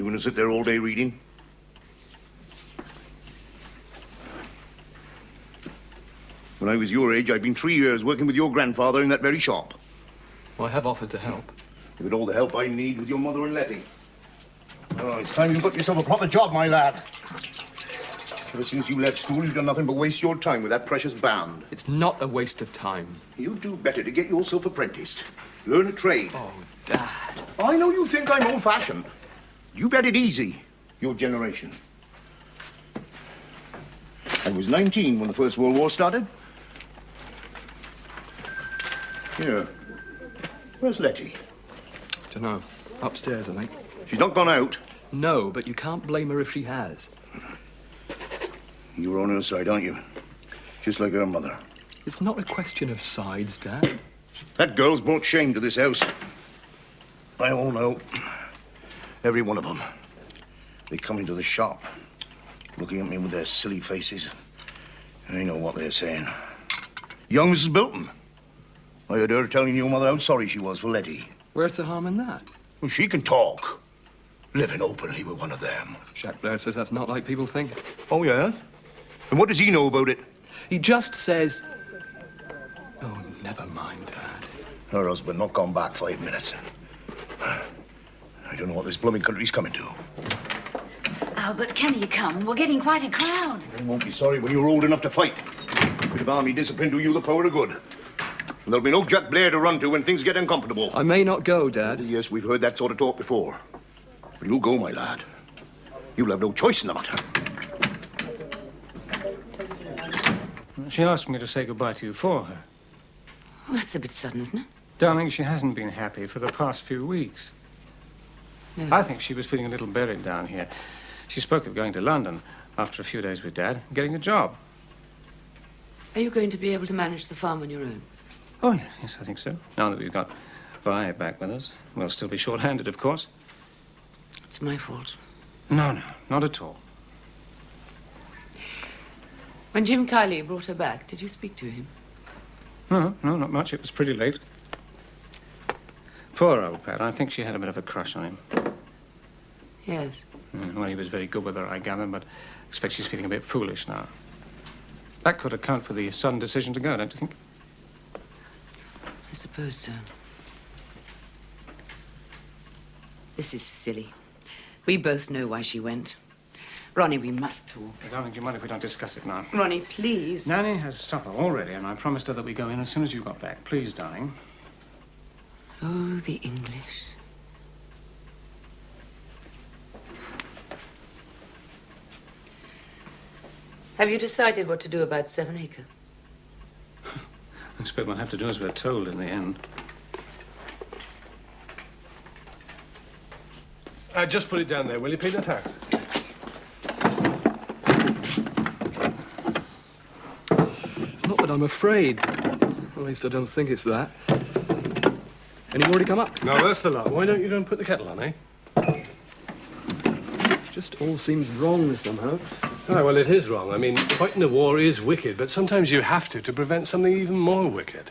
You gonna sit there all day reading? When I was your age, I'd been 3 years working with your grandfather in that very shop. Well, I have offered to help. Give it all the help I need with your mother and Letty. Oh, it's time you got yourself a proper job, my lad. Ever since you left school, you've done nothing but waste your time with that precious band. It's not a waste of time. You'd do better to get yourself apprenticed. Learn a trade. Oh, Dad. I know you think I'm old-fashioned. You've had it easy, your generation. I was 19 when the First World War started. Here. Where's Letty? Dunno. Upstairs, I think. She's not gone out. No, but you can't blame her if she has. You're on her side, aren't you? Just like her mother. It's not a question of sides, Dad. That girl's brought shame to this house. I all know. Every one of them. They come into the shop, looking at me with their silly faces. I know what they're saying. Young Mrs. Bilton. I heard her telling your mother how sorry she was for Letty. Where's the harm in that? Well, she can talk. Living openly with one of them. Jacques Blair says that's not like people think. Oh, yeah? And what does he know about it? He just says... Oh, never mind, Dad. Her husband not gone back 5 minutes. I don't know what this blooming country's coming to. Albert, can you come? We're getting quite a crowd. You won't be sorry when you're old enough to fight. Bit of army discipline do you the power of good. And there'll be no Jack Blair to run to when things get uncomfortable. I may not go, Dad. Yes, we've heard that sort of talk before. But you'll go, my lad. You'll have no choice in the matter. She asked me to say goodbye to you for her. Well, that's a bit sudden, isn't it? Darling, she hasn't been happy for the past few weeks. No. I think she was feeling a little buried down here. She spoke of going to London after a few days with Dad, getting a job. Are you going to be able to manage the farm on your own? Oh, yes, I think so. Now that we've got Vi back with us, we'll still be short-handed, of course. It's my fault. No, not at all. When Jim Kiley brought her back, did you speak to him? No, not much. It was pretty late. Poor old Pat. I think she had a bit of a crush on him. Yes. Well, he was very good with her, I gather, but I expect she's feeling a bit foolish now. That could account for the sudden decision to go, don't you think? I suppose so. This is silly. We both know why she went. Ronnie, we must talk. Darling, do you mind if we don't discuss it now? Ronnie, please. Nanny has supper already, and I promised her that we go in as soon as you got back. Please, darling. Oh, the English. Have you decided what to do about 7 Acre? I expect we'll have to do as we're told in the end. Just put it down there, will you, Peter? Thanks. It's not that I'm afraid. At least I don't think it's that. Any more to come up? No, that's the lot. Why don't you go and put the kettle on, eh? Just all seems wrong somehow. Oh, well, it is wrong. I mean, fighting a war is wicked, but sometimes you have to prevent something even more wicked.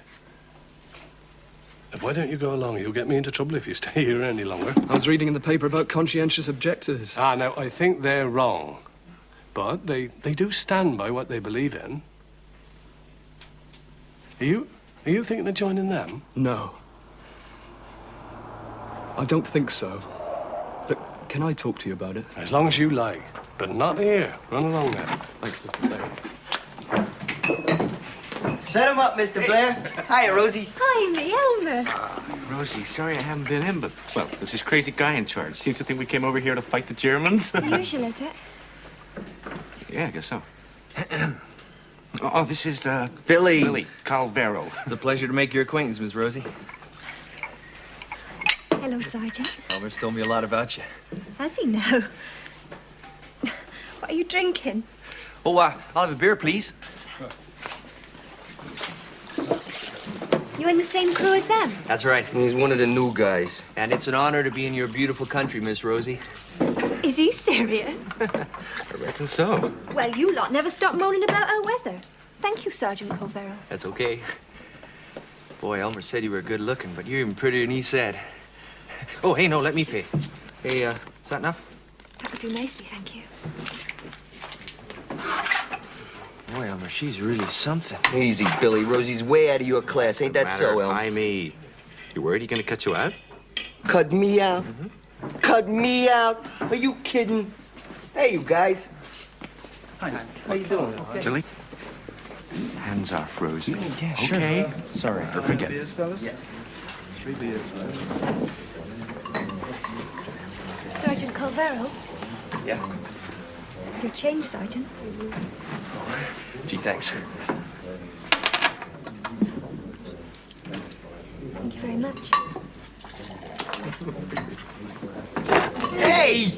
Why don't you go along? You'll get me into trouble if you stay here any longer. I was reading in the paper about conscientious objectors. Now, I think they're wrong. But they do stand by what they believe in. Are you thinking of joining them? No. I don't think so. Look, can I talk to you about it? As long as you like. But not here. Run along there. Thanks, Mr. Blair. Set him up, Mr. Blair. Hiya, Rosie. Hi, me, Elmer. Rosie, sorry I haven't been in, but, well, there's this crazy guy in charge. Seems to think we came over here to fight the Germans. Unusual, is it? Yeah, I guess so. Oh, this is, Billy. Billy Calvero. It's a pleasure to make your acquaintance, Miss Rosie. Hello, Sergeant. Elmer's told me a lot about you. Has he now? What are you drinking? Oh, I'll have a beer, please. You in the same crew as them? That's right. He's one of the new guys. And it's an honor to be in your beautiful country, Miss Rosie. Is he serious? I reckon so. Well, you lot never stop moaning about our weather. Thank you, Sergeant Calvero. That's okay. Boy, Elmer said you were good looking, but you're even prettier than he said. Oh, hey, no, let me pay. Hey, is that enough? That'll do nicely, thank you. Boy, Elmer, she's really something. Easy, Billy. Rosie's way out of your class. Ain't that so, Elmer? Why me? You worried he's gonna cut you out? Cut me out? Cut me out? Are you kidding? Hey, you guys. Hi, hi. How you doing? Billy? Hands off, Rosie. Yeah, sure. Okay? Sorry. Or forget it. Beers, fellas? Yeah. 3 beers, fellas. Sergeant Colvero, Yeah. your change, Sergeant. Gee, thanks. Thank you very much. Hey!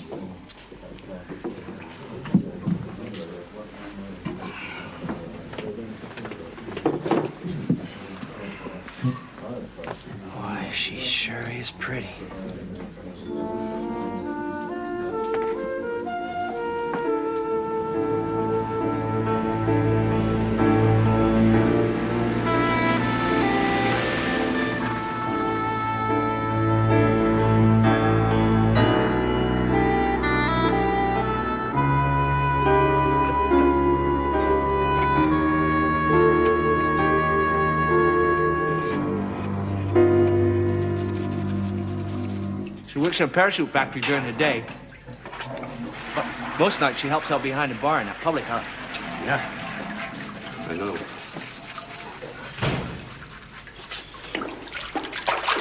Boy, she sure is pretty. She works in a parachute factory during the day. But most nights she helps out behind the bar in that public house. Yeah. I know.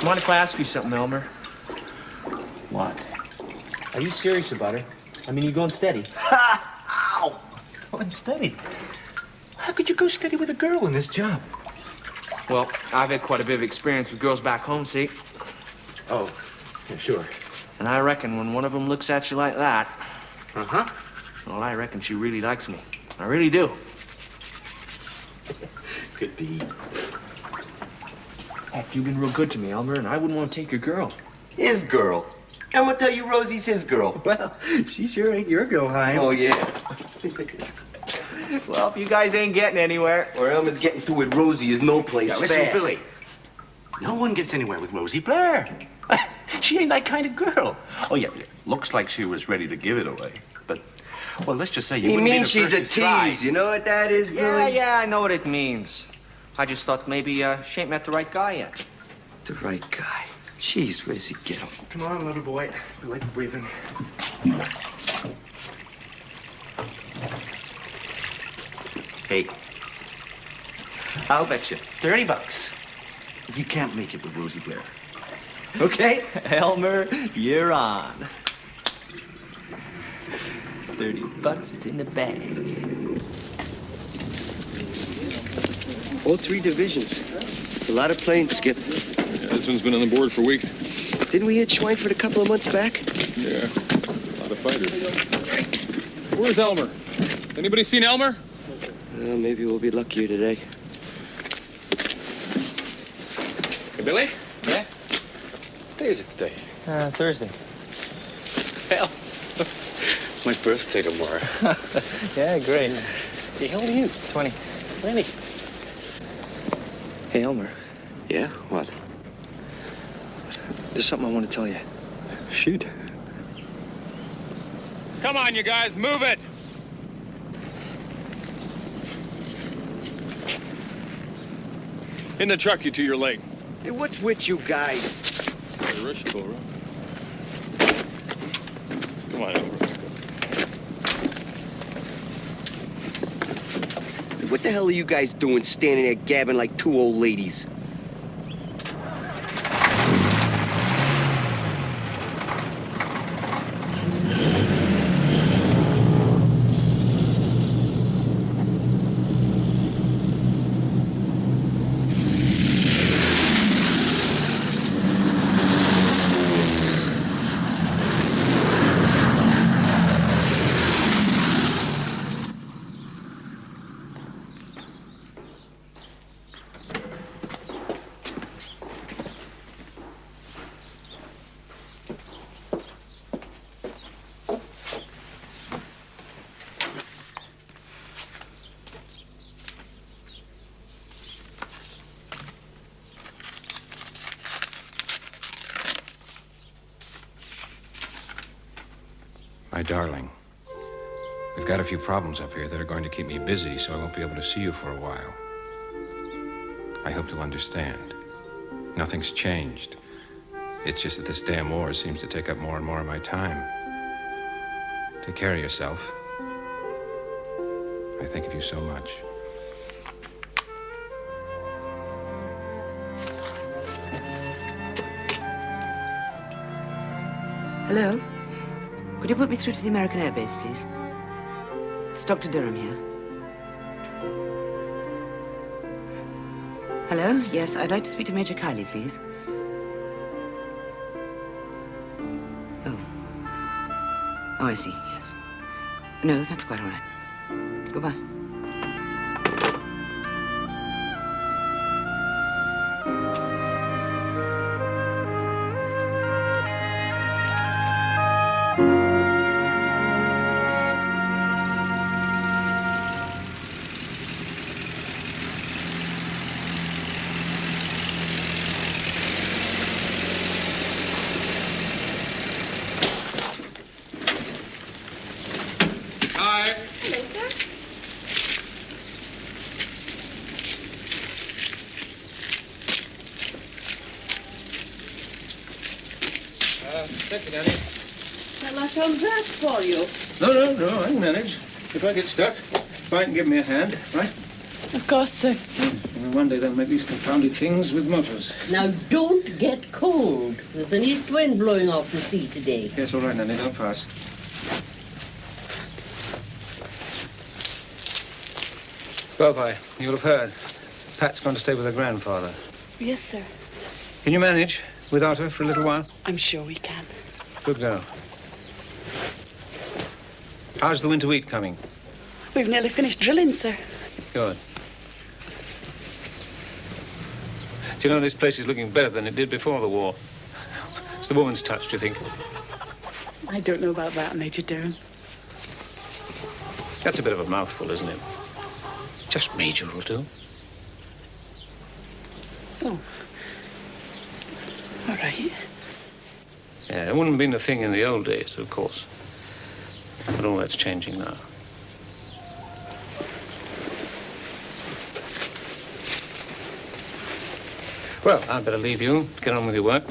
Mind if I ask you something, Elmer? What? Are you serious about her? I mean, you going steady? Ow! Going steady. How could you go steady with a girl in this job? Well, I've had quite a bit of experience with girls back home, see? Oh, yeah, sure. And I reckon when one of them looks at you like that, Uh-huh. well, I reckon she really likes me. I really do. Could be. Heck, you've been real good to me, Elmer, and I wouldn't want to take your girl. His girl. I'm gonna tell you Rosie's his girl. Well, she sure ain't your girl, Hein. Oh, yeah. Well, if you guys ain't getting anywhere. Where Elmer's getting to with Rosie is no place Now, listen, fast. Billy. No one gets anywhere with Rosie Blair. She ain't that kind of girl. Oh, yeah, looks like she was ready to give it away. But, well, let's just say you He wouldn't be means the she's first a to try. tease. You know what that is, Billy? Yeah, I know what it means. I just thought maybe she ain't met the right guy yet. The right guy. Jeez, where does he get him? Come on, little boy. We like breathing. Hey, I'll bet you $30 if you can't make it with Rosie Blair. Okay? Elmer, you're on. $30, it's in the bag. All 3 divisions. It's a lot of planes, Skip. This one's been on the board for weeks. Didn't we hit Schweinfurt a couple of months back? Yeah, a lot of fighters. Where's Elmer? Anybody seen Elmer? Maybe we'll be luckier today. Hey, Billy? Yeah? What day is it today? Thursday. Hell, it's my birthday tomorrow. Yeah, great. Hey, how old are you? 20. 20. Hey, Elmer. Yeah? What? There's something I want to tell you. Shoot. Come on, you guys, move it! In the truck, you two, your leg. Hey, what's with you guys? Come on, over. Let's go. What the hell are you guys doing standing there gabbing like 2 old ladies? My darling, we've got a few problems up here that are going to keep me busy, so I won't be able to see you for a while. I hope you'll understand. Nothing's changed. It's just that this damn war seems to take up more and more of my time. Take care of yourself. I think of you so much. Hello? Could you put me through to the American Air Base, please? It's Dr. Durham here. Hello? Yes, I'd like to speak to Major Kiley, please. Oh. Oh, I see, yes. No, that's quite all right. Goodbye. Thank you, Nanny. Shall I come back for you? No, I can manage. If I get stuck, Bite can give me a hand, right? Of course, sir. And one day they'll make these confounded things with motors. Now, don't get cold. There's an east wind blowing off the sea today. Yes, all right, Nanny, don't fuss. Well, Vi, you'll have heard. Pat's gone to stay with her grandfather. Yes, sir. Can you manage without her for a little while? I'm sure we can. Good girl. How's the winter wheat coming? We've nearly finished drilling, sir. Good. Do you know, this place is looking better than it did before the war. It's the woman's touch, do you think? I don't know about that, Major Durham. That's a bit of a mouthful, isn't it? Just Major will do. Oh. All right. Yeah, it wouldn't have been a thing in the old days, of course. But all that's changing now. Well, I'd better leave you. Get on with your work.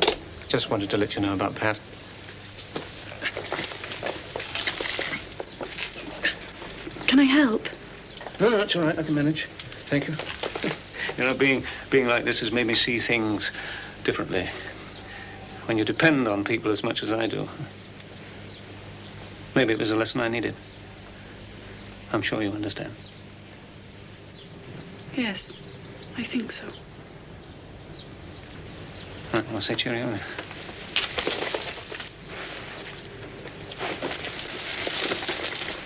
Just wanted to let you know about Pat. Can I help? No, that's all right. I can manage. Thank you. You know, being like this has made me see things differently. When you depend on people as much as I do. Maybe it was a lesson I needed. I'm sure you understand. Yes, I think so. Right, I'll say cheerio then.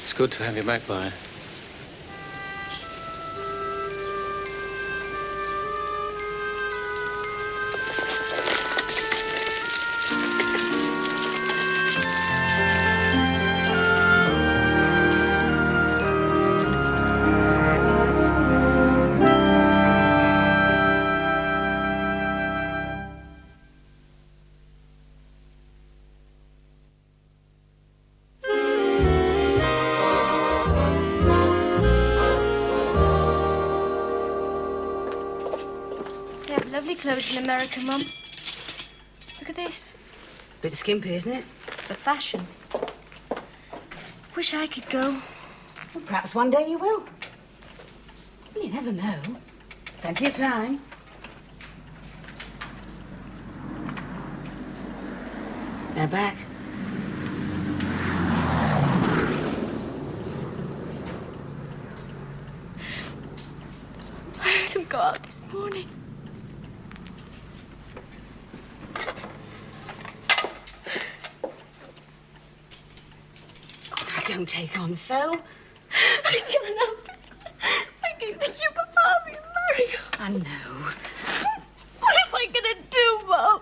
It's good to have you back, By. They have lovely clothes in America, Mum. Look at this. Bit skimpy, isn't it? It's the fashion. Wish I could go. Well, perhaps one day you will. You never know. There's plenty of time. They're back. I heard him go out this morning. Don't take on so. I can't help it. I keep thinking about Harvey and Mario. I know. What am I gonna do, Mum?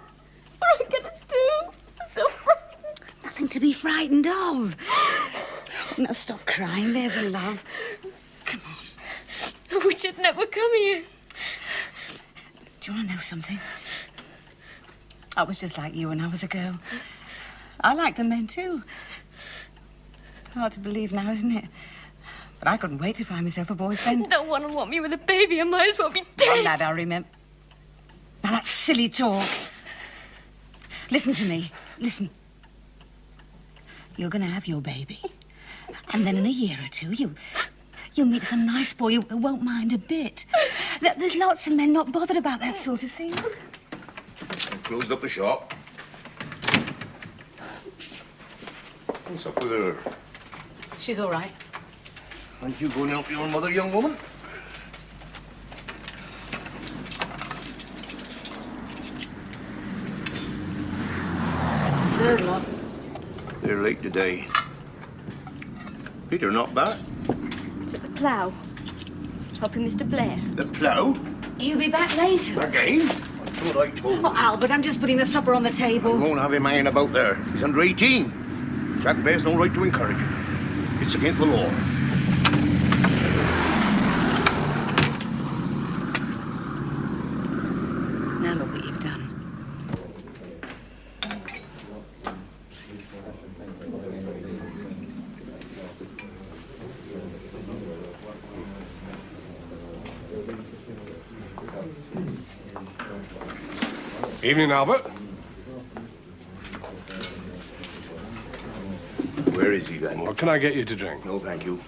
What am I gonna do? I'm so frightened. There's nothing to be frightened of. Now stop crying. There's a love. Come on. I wish I'd never come here. Do you want to know something? I was just like you when I was a girl. I liked the men too. Hard to believe now, isn't it? But I couldn't wait to find myself a boyfriend. No one will want me with a baby. I might as well be dead. Oh, lad, I remember. Now, that's silly talk. Listen to me. Listen. You're going to have your baby. And then in a year or two, you'll meet some nice boy who won't mind a bit. There's lots of men not bothered about that sort of thing. I closed up the shop. What's up with her? She's all right. Aren't you going to help your mother, young woman? That's the third lot. They're late today. Peter, not bad. It's at the plough. Helping Mr. Blair. The plough? He'll be back later. Again? That's what I told you. Oh, Albert, I'm just putting the supper on the I table. won't have him hanging about there. He's under 18. Jack Blair's no right to encourage him. It's against the law. Now look what you've done. Evening, Albert. Where is he, then? What can I get you to drink? No, thank you.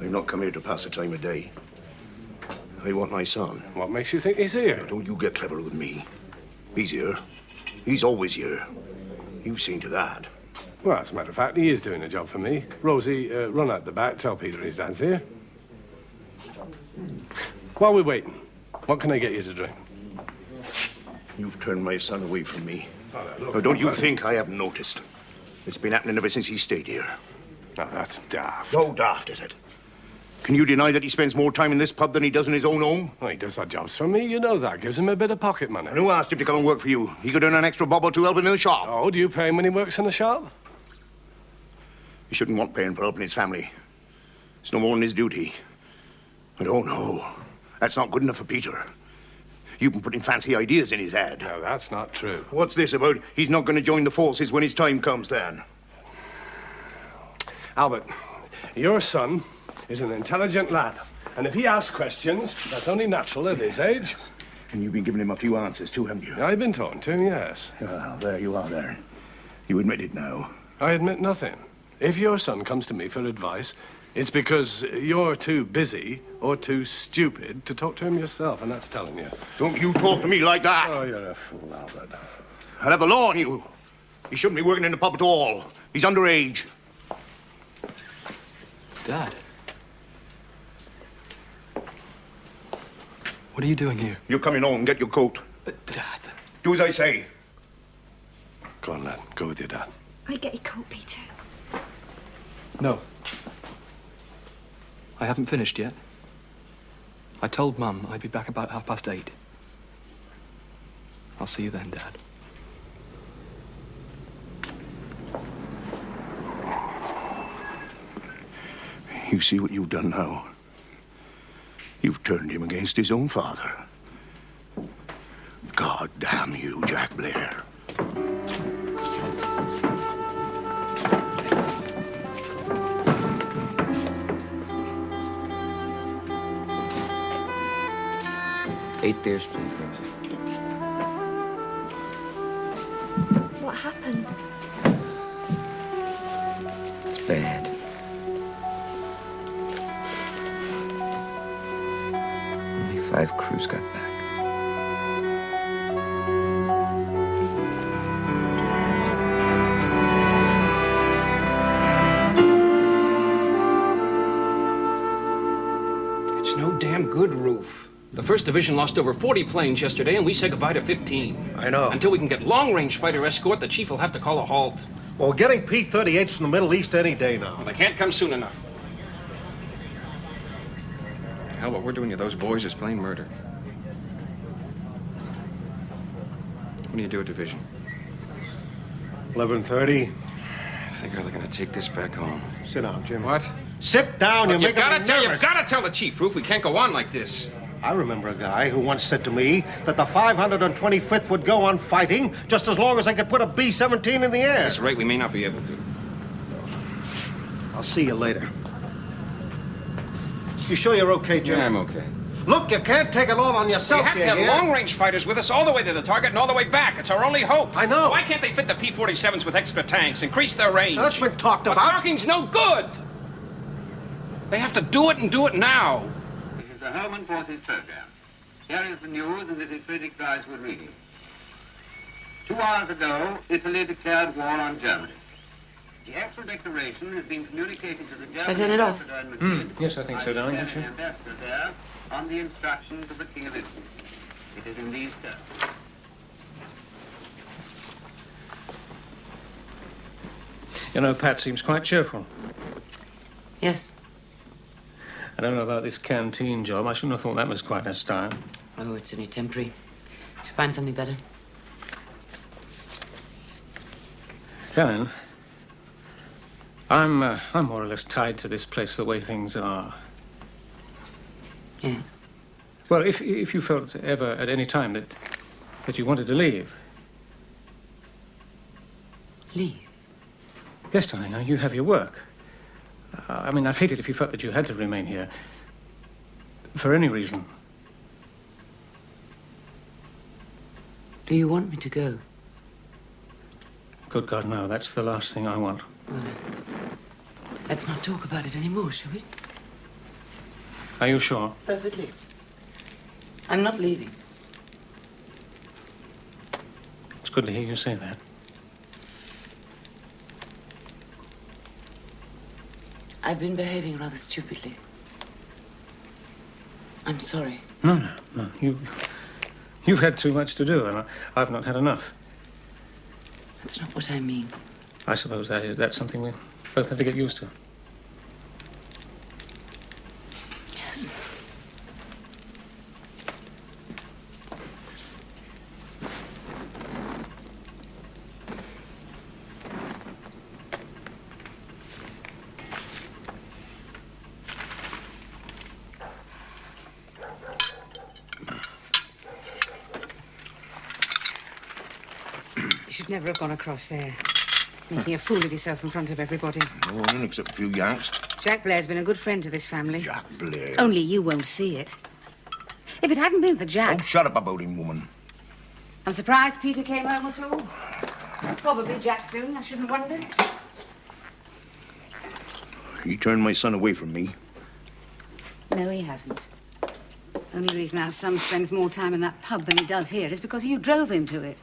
I've not come here to pass the time of day. I want my son. What makes you think he's here? Now, don't you get clever with me. He's here. He's always here. You've seen to that. Well, as a matter of fact, he is doing a job for me. Rosie, run out the back, tell Peter his dad's here. While we're waiting, what can I get you to drink? You've turned my son away from me. Oh, look, Now, don't you think I haven't noticed? It's been happening ever since he stayed here. Now, that's daft. No daft, is it? Can you deny that he spends more time in this pub than he does in his own home? Well, he does odd jobs for me, you know that. Gives him a bit of pocket money. And who asked him to come and work for you? He could earn an extra bob or two helping in the shop. Oh, do you pay him when he works in the shop? He shouldn't want paying for helping his family. It's no more than his duty. And oh no, that's not good enough for Peter. You've been putting fancy ideas in his head. No, that's not true. What's this about? He's not going to join the forces when his time comes, then. Albert, your son is an intelligent lad. And if he asks questions, that's only natural at his age. And you've been giving him a few answers too, haven't you? I've been talking to him, yes. Well, there you are there. You admit it now. I admit nothing. If your son comes to me for advice, it's because you're too busy or too stupid to talk to him yourself, and that's telling you. Don't you talk to me like that. Oh, you're a fool, Albert. I'll have the law on you. He shouldn't be working in the pub at all. He's underage. Dad. What are you doing here? You're coming home. Get your coat. But, Dad... Do as I say. Go on, lad. Go with your dad. I get your coat, Peter. No. I haven't finished yet. I told Mum I'd be back about 8:30. I'll see you then, Dad. You see what you've done now? You've turned him against his own father. God damn you, Jack Blair. Eight beers, please, Rosie. What happened? It's bad. Only 5 crews got back. It's no damn good, Roof. The 1st Division lost over 40 planes yesterday, and we said goodbye to 15. I know. Until we can get long-range fighter escort, the chief will have to call a halt. Well, getting P-38s from the Middle East any day now. Well, they can't come soon enough. Hell, what we're doing to those boys is plain murder. When do you do a division? 11:30. I think they're going to take this back home. Sit down, Jim. What? Sit down. You're You've making me nervous. You've got to tell the chief, Roof. We can't go on like this. I remember a guy who once said to me that the 525th would go on fighting just as long as I could put a B-17 in the air. That's right. We may not be able to. I'll see you later. You sure you're okay, Jim? Yeah, I'm okay. Look, you can't take it all on yourself, We have to you have hear? long-range fighters with us all the way to the target and all the way back. It's our only hope. I know. Why can't they fit the P-47s with extra tanks, increase their range? Now, that's been talked But about. talking's no good. They have to do it and do it now. This is the Home and Forces program. Here is the news, and this is Frederick Dryeswood reading. 2 hours ago, Italy declared war on Germany. The actual declaration has been communicated to the German turn it off? ambassador in Madrid Yes, I think so, darling. by the ambassador there on the instructions of the King of Italy. It is in these terms. You know, Pat seems quite cheerful. Yes. I don't know about this canteen job. I shouldn't have thought that was quite her style. Oh, it's only temporary. She'll find something better. Helen, I'm more or less tied to this place the way things are. Yes. Well, if you felt ever at any time that you wanted to leave. Leave? Yes, darling, you have your work. I mean, I'd hate it if you felt that you had to remain here. For any reason. Do you want me to go? Good God, no. That's the last thing I want. Well, then, let's not talk about it anymore, shall we? Are you sure? Perfectly. I'm not leaving. It's good to hear you say that. I've been behaving rather stupidly. I'm sorry. No. You've had too much to do, and I've not had enough. That's not what I mean. I suppose that's something we both have to get used to. Yes. You should never have gone across there. Making a fool of yourself in front of everybody. No one except a few Yanks. Jack Blair's been a good friend to this family. Jack Blair. Only you won't see it. If it hadn't been for Jack... Oh, shut up about him, woman. I'm surprised Peter came home at all. Probably Jack's doing, I shouldn't wonder. He turned my son away from me. No, he hasn't. The only reason our son spends more time in that pub than he does here is because you drove him to it.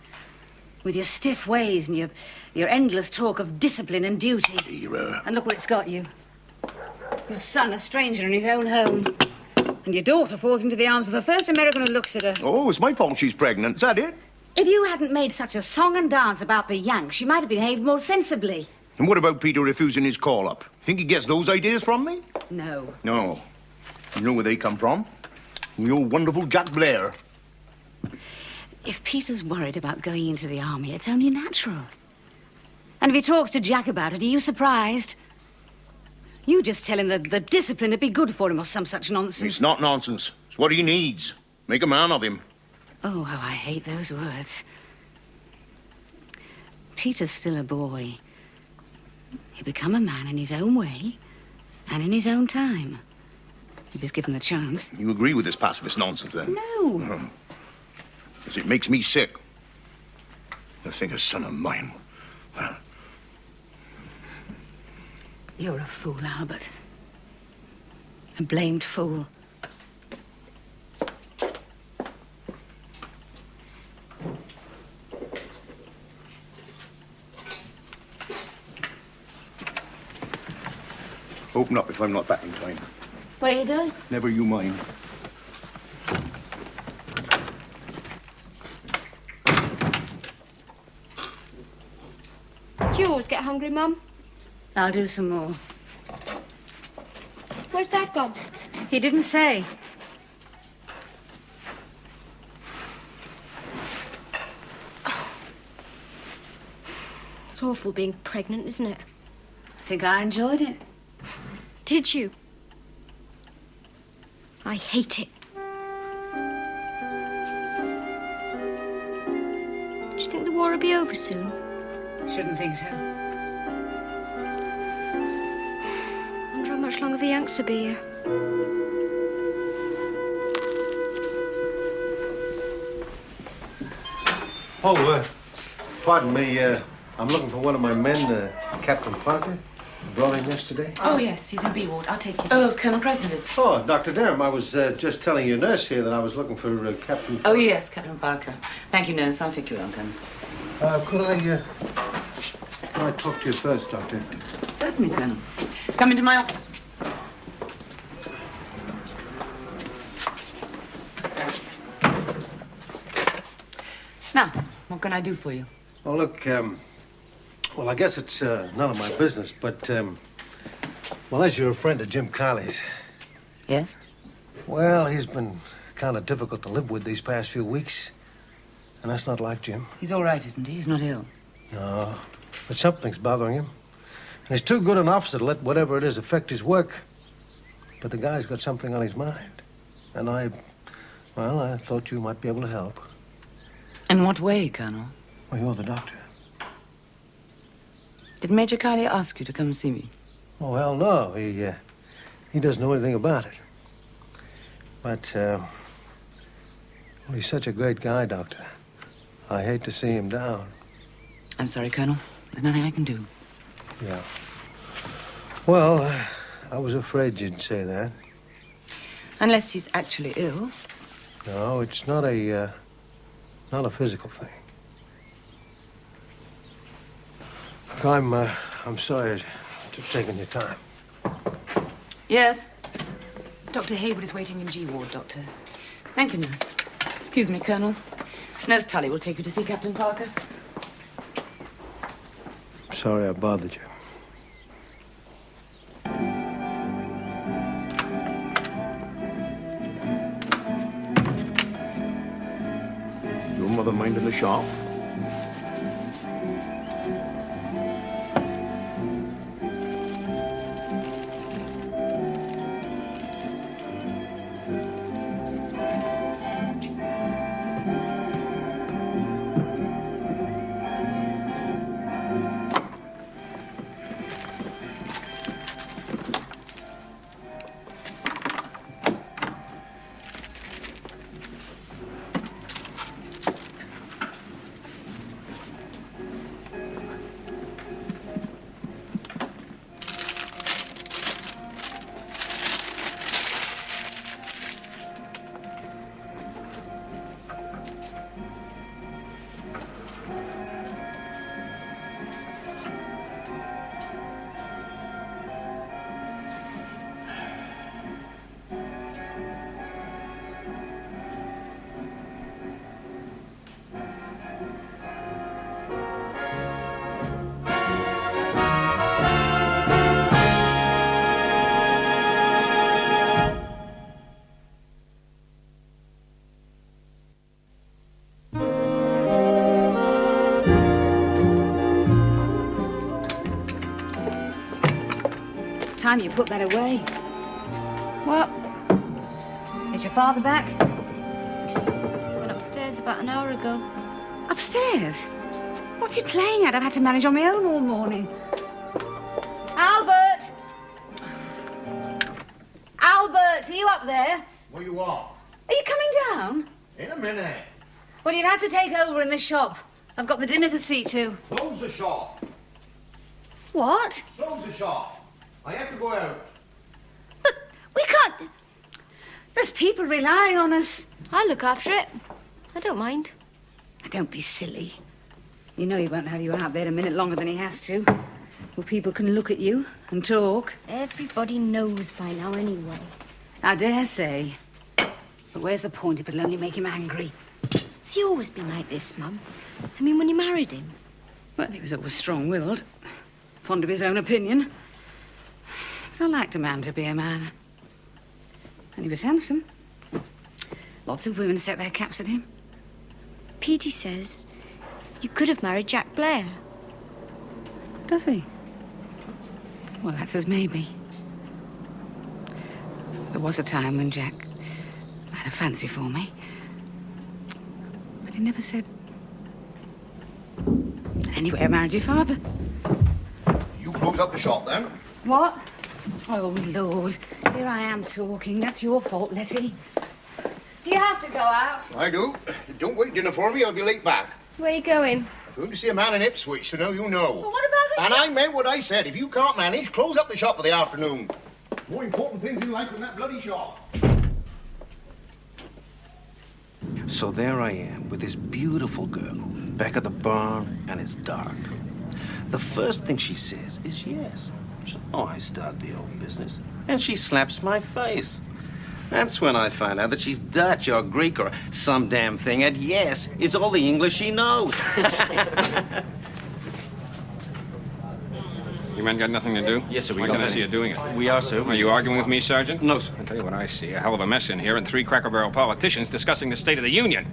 With your stiff ways and your endless talk of discipline and duty. Here, And look where it's got you. Your son, a stranger in his own home. And your daughter falls into the arms of the first American who looks at her. Oh, it's my fault she's pregnant. Is that it? If you hadn't made such a song and dance about the Yanks, she might have behaved more sensibly. And what about Peter refusing his call-up? Think he gets those ideas from me? No. No. You know where they come from? From the old wonderful Jack Blair. If Peter's worried about going into the army, it's only natural. And if he talks to Jack about it, are you surprised? You just tell him that the discipline would be good for him or some such nonsense. It's not nonsense. It's what he needs. Make a man of him. Oh, how I hate those words. Peter's still a boy. He'll become a man in his own way and in his own time. If he's given the chance. You agree with this pacifist nonsense, then? No. Because it makes me sick. To think a son of mine. You're a fool, Albert. A blamed fool. Open up if I'm not back in time. Where are you going? Never you mind. Do you always get hungry, Mum? I'll do some more. Where's Dad gone? He didn't say. It's awful being pregnant, isn't it? I think I enjoyed it. Did you? I hate it. Do you think the war will be over soon? Shouldn't think so. much longer the youngster be here? Oh, pardon me. I'm looking for one of my men, Captain Parker. Brought him yesterday. Oh, yes, he's in B ward. I'll take him. Oh, Colonel Krasnovitz. Oh, Dr. Durham, I was just telling your nurse here that I was looking for Captain... Oh, yes, Captain Parker. Thank you, nurse. I'll take you along, Colonel. Could I talk to you first, Doctor? Certainly, Colonel. Come into my office. Now, what can I do for you? Oh, look, well, I guess it's none of my business, but, well, as you're a friend of Jim Colley's... Yes? Well, he's been kind of difficult to live with these past few weeks, and that's not like Jim. He's all right, isn't he? He's not ill. No, but something's bothering him. And he's too good an officer to let whatever it is affect his work. But the guy's got something on his mind. And I thought you might be able to help. In what way, Colonel? Well, you're the doctor. Did Major Colley ask you to come and see me? Oh, hell no. He doesn't know anything about it. But, well, he's such a great guy, Doctor. I hate to see him down. I'm sorry, Colonel. There's nothing I can do. Yeah. Well, I was afraid you'd say that. Unless he's actually ill. No, it's not a physical thing. Look, I'm sorry to taking your time. Yes? Dr. Hayward is waiting in G ward, Doctor. Thank you, nurse. Excuse me, Colonel. Nurse Tully will take you to see Captain Parker. Sorry I bothered you. Your mother minding the shop? Time you put that away. What? Is your father back? Went upstairs about an hour ago. Upstairs? What's he playing at? I've had to manage on my own all morning. Albert! Albert, are you up there? Where you are? Are you coming down? In a minute. Well, you'd have to take over in the shop. I've got the dinner to see to. Close the shop. What? Close the shop. I have to go out. But we can't... There's people relying on us. I'll look after it. I don't mind. Don't be silly. You know he won't have you out there a minute longer than he has to. Well, people can look at you and talk. Everybody knows by now anyway. I dare say. But where's the point if it'll only make him angry? Has he always been like this, Mum? I mean, when you married him? Well, he was always strong-willed. Fond of his own opinion. But I liked a man to be a man. And he was handsome. Lots of women set their caps at him. Petey says you could have married Jack Blair. Does he? Well, that's as maybe. There was a time when Jack had a fancy for me. But he never said... Anyway, I married your father. You close up the shop, then? What? Oh, Lord. Here I am talking. That's your fault, Letty. Do you have to go out? I do. Don't wait dinner for me. I'll be late back. Where are you going? Going to see a man in Ipswich, so now you know. Well, what about the And I meant what I said. If you can't manage, close up the shop for the afternoon. More important things in life than that bloody shop. So there I am with this beautiful girl back at the barn, and it's dark. The first thing she says is yes. So I start the old business, and she slaps my face. That's when I find out that she's Dutch or Greek or some damn thing, and yes is all the English she knows. You men got nothing to do? Yes, sir. Why can't I see you doing it? We are, sir. Are you arguing with me, Sergeant? No, sir. I'll tell you what I see. A hell of a mess in here and 3 Cracker Barrel politicians discussing the State of the Union.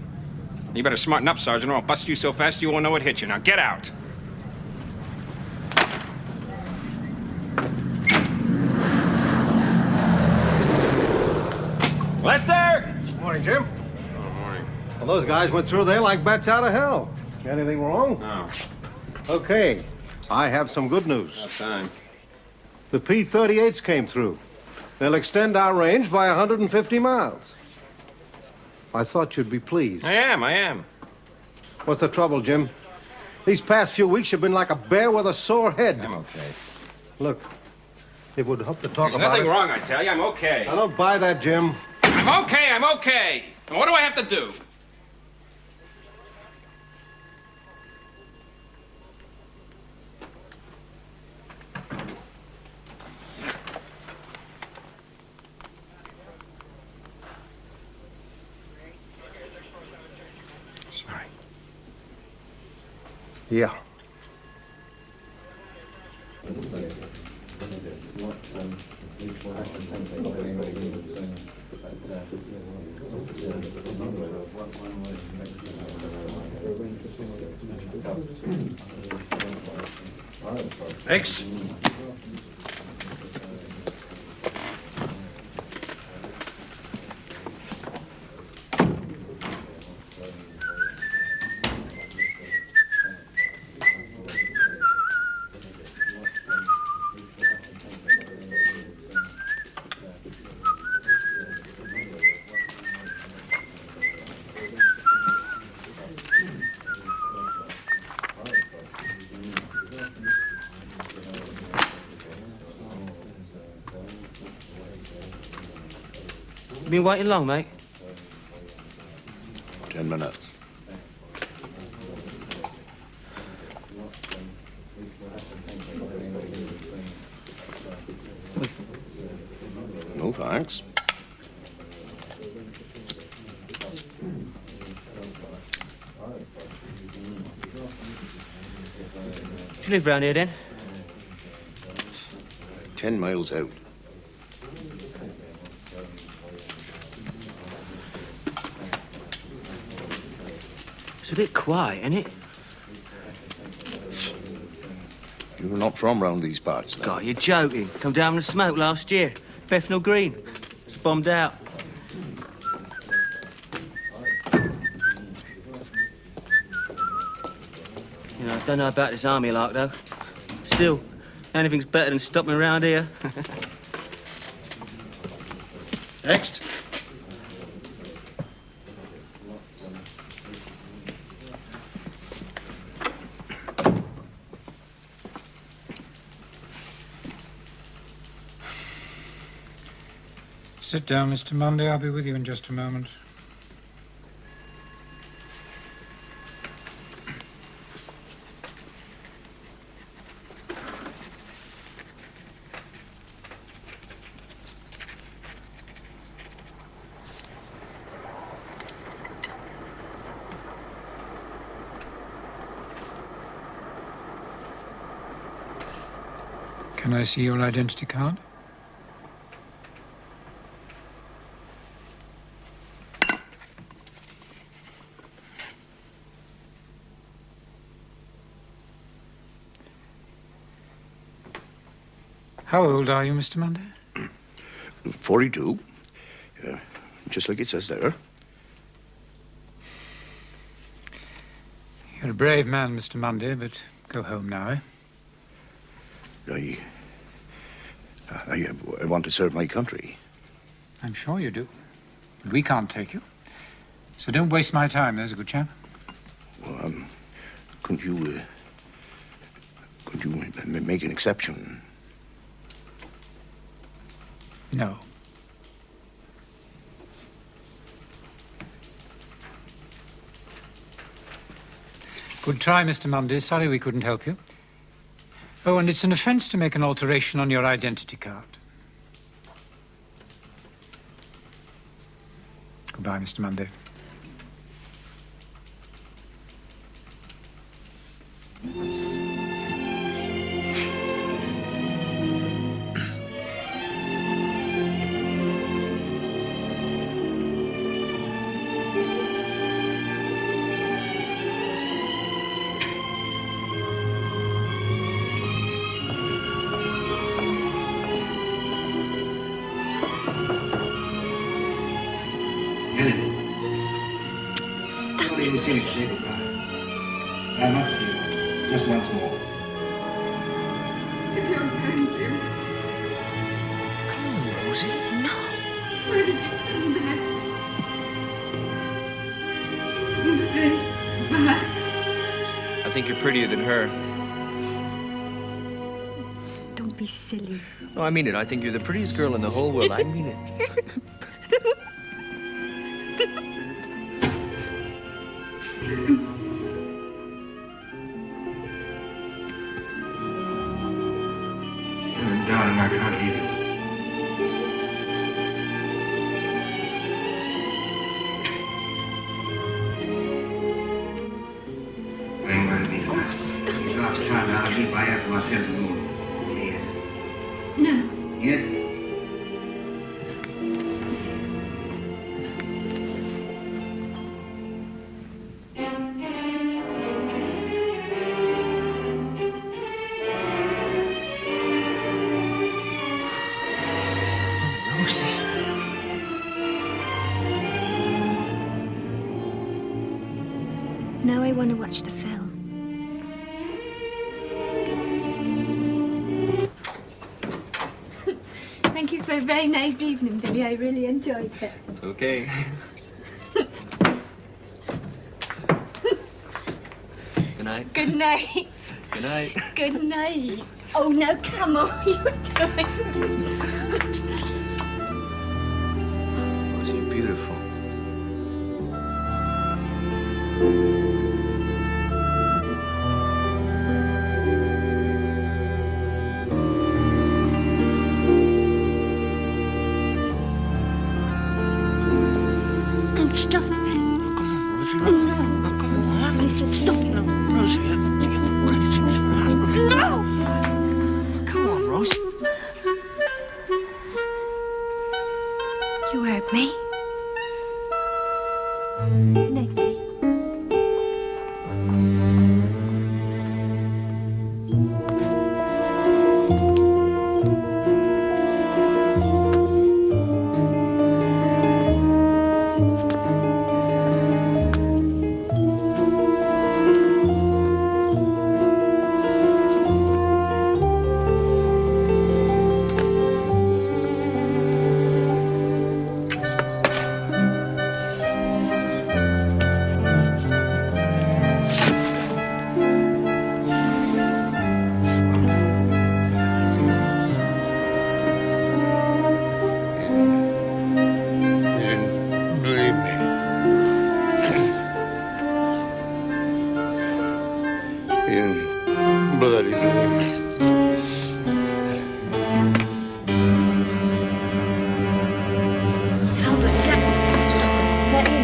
You better smarten up, Sergeant, or I'll bust you so fast you won't know what hit you. Now get out. Lester! Morning, Jim. Oh, morning. Well, those guys went through there like bats out of hell. Anything wrong? No. Okay. I have some good news. About time. The P-38s came through. They'll extend our range by 150 miles. I thought you'd be pleased. I am. What's the trouble, Jim? These past few weeks you've been like a bear with a sore head. I'm okay. Look, it would help to talk There's about nothing it. wrong, I tell you. I'm okay. I don't buy that, Jim. I'm okay. And what do I have to do? Sorry. Yeah. Next. You been waiting long, mate? 10 minutes. No, thanks. Do you live round here, then? 10 miles out. It's a bit quiet, isn't it? You're not from round these parts, then? God, you're joking. Come down with the smoke last year. Bethnal Green. It's bombed out. You know, I don't know about this army lark, though. Still, anything's better than stopping around here. Next. Sit down, Mr. Munday. I'll be with you in just a moment. Can I see your identity card? How old are you, Mr. Munday? 42. Just like it says there. You're a brave man, Mr. Munday, but go home now, eh? I want to serve my country. I'm sure you do. But we can't take you. So don't waste my time, there's a good chap. Well, couldn't you make an exception? No. Good try, Mr. Mundy. Sorry we couldn't help you. Oh, and it's an offence to make an alteration on your identity card. Goodbye, Mr. Mundy. Stop it. Say goodbye. I must see you just once more. If you're going, Jim. Come on, Rosie. No. Why did you come back? You say bye. I think you're prettier than her. Don't be silly. No, I mean it. I think you're the prettiest girl in the whole world. I mean it. Darling, I can't leave you. I'm going to be fine. Oh, stop it. Last time I'll keep my after myself alone. Say yes. No. Yes? Rosie. Now I want to watch the film. Thank you for a very nice evening, Billy. I really enjoyed it. It's okay. Good night. Good night. Good night. Good night. Oh, now come on. What are you doing? Rosie, you're beautiful. Don't stop it. Come on, Rosie. No. Come on. I said stop it. Rosie, No. come on, Rosie. You heard me. Good night, Billy. Bloody Albert, is that you?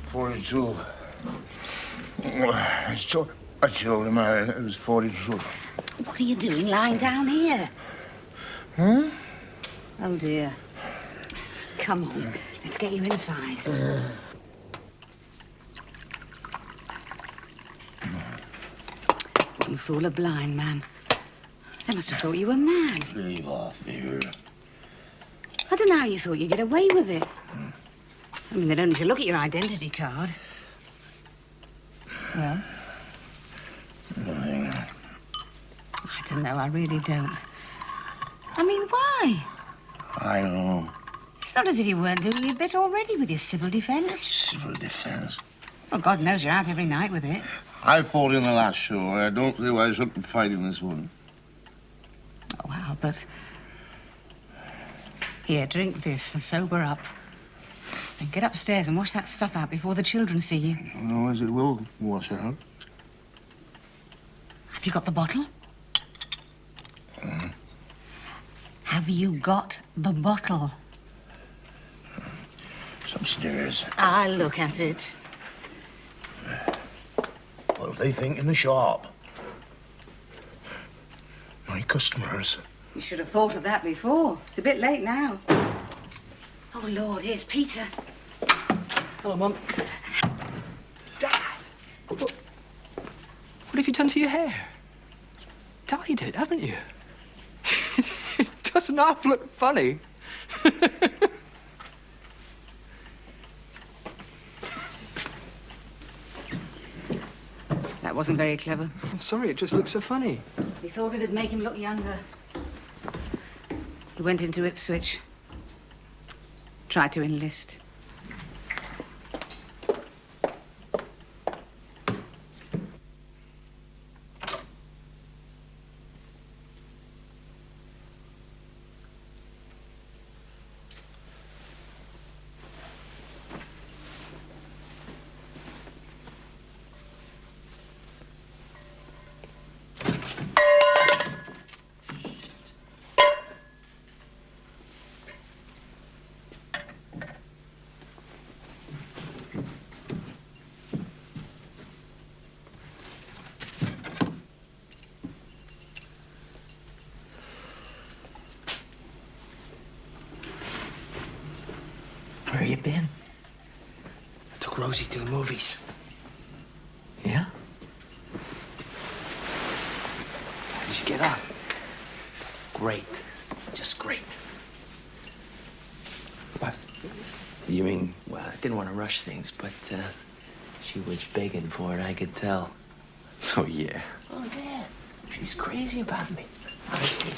42. I told him it was 42. What are you doing lying down here? Huh? Oh, dear. Come on, let's get you inside. You fool a blind man. They must have thought you were mad. Leave off here. I don't know how you thought you'd get away with it. I mean, they don't need to look at your identity card. Well? Nothing. I don't know, I really don't. I mean, why? I don't know. It's not as if you weren't doing your bit already with your civil defence. Civil defence? Well, God knows you're out every night with it. I fought in the last show. I don't see why I shouldn't fight in this one. Oh, wow, but... Here, drink this and sober up. And get upstairs and wash that stuff out before the children see you. No, as it will wash out. Have you got the bottle? Have you got the bottle? It's upstairs. I'll look at it. What do they think in the shop? My customers. You should have thought of that before. It's a bit late now. Oh, Lord, here's Peter. Hello, Mum. Dad! What have you done to your hair? Dyed it, haven't you? It doesn't half look funny. That wasn't very clever. I'm sorry, it just looks so funny. He thought it'd make him look younger. He went into Ipswich. Tried to enlist. Where you been? I took Rosie to the movies. Yeah? How did you get on? Great. Just great. What? You mean? Well, I didn't want to rush things, but she was begging for it, I could tell. Oh, yeah. Oh, Dad, she's crazy about me. Honestly.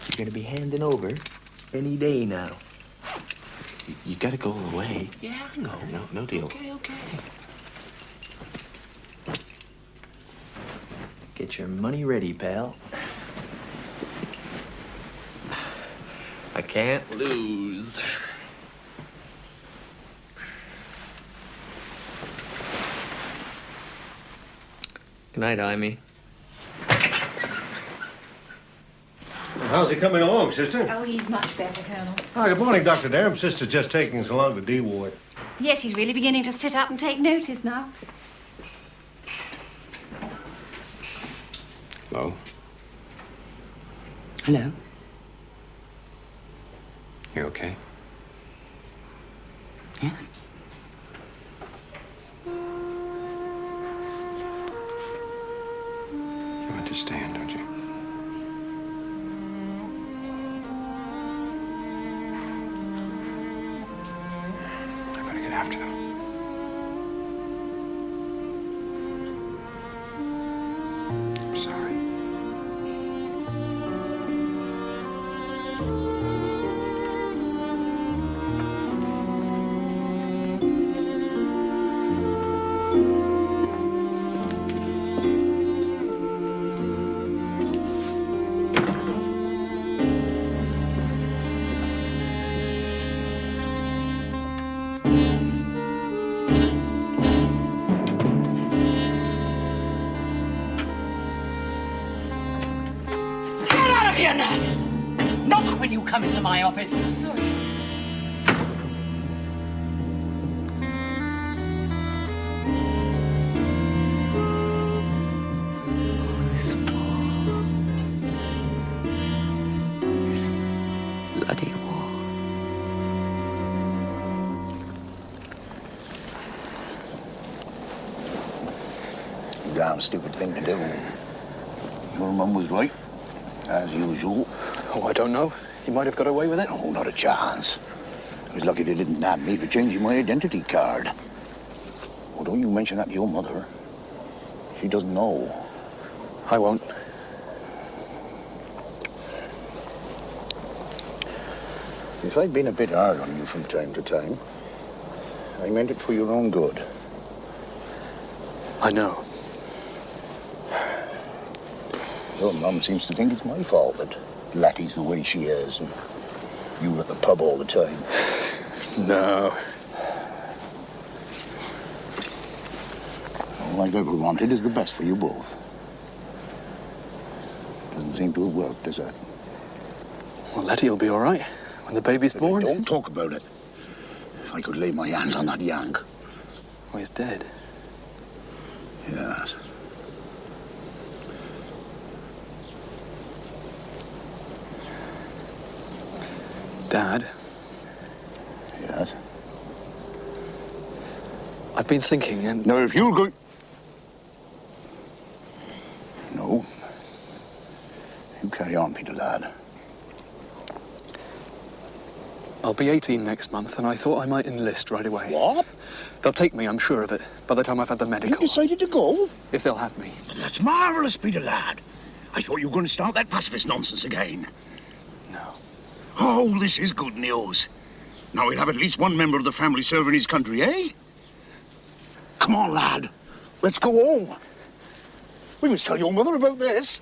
You're gonna be handing over any day now. You gotta go away. Yeah, I know. No deal. Okay. Get your money ready, pal. I can't lose. Good night, Amy. How's he coming along, sister? Oh, he's much better, Colonel. Oh, good morning, Dr. Durham. Sister's just taking us along to D ward. Yes, he's really beginning to sit up and take notice now. Hello? Hello? You okay? Yes. You understand, don't you? I better get after them. I'm sorry. Get out of here, nurse! Knock when you come into my office. I'm sorry. This war. This bloody war. Damn stupid thing to do. Your mum was right, as usual. Oh, I don't know. He might have got away with it. Oh, not a chance. I was lucky they didn't nab me for changing my identity card. Oh, don't you mention that to your mother. She doesn't know. I won't. If I've been a bit hard on you from time to time, I meant it for your own good. I know. Your mum seems to think it's my fault that Lattie's the way she is and you're at the pub all the time. No. All I've ever wanted is the best for you both. Doesn't seem to have worked, does it? Well, Letty will be all right when the baby's born. Don't talk about it. If I could lay my hands on that yank. Oh, he's dead. Yes. Dad? Yes? I've been thinking and... Now, if you're going... No. You carry on, Peter, lad. I'll be 18 next month, and I thought I might enlist right away. What? They'll take me, I'm sure of it, by the time I've had the medical. You decided to go? If they'll have me. That's marvellous, Peter, lad. I thought you were going to start that pacifist nonsense again. No. Oh, this is good news. Now we'll have at least one member of the family serving his country, eh? Come on, lad. Let's go home. We must tell your mother about this.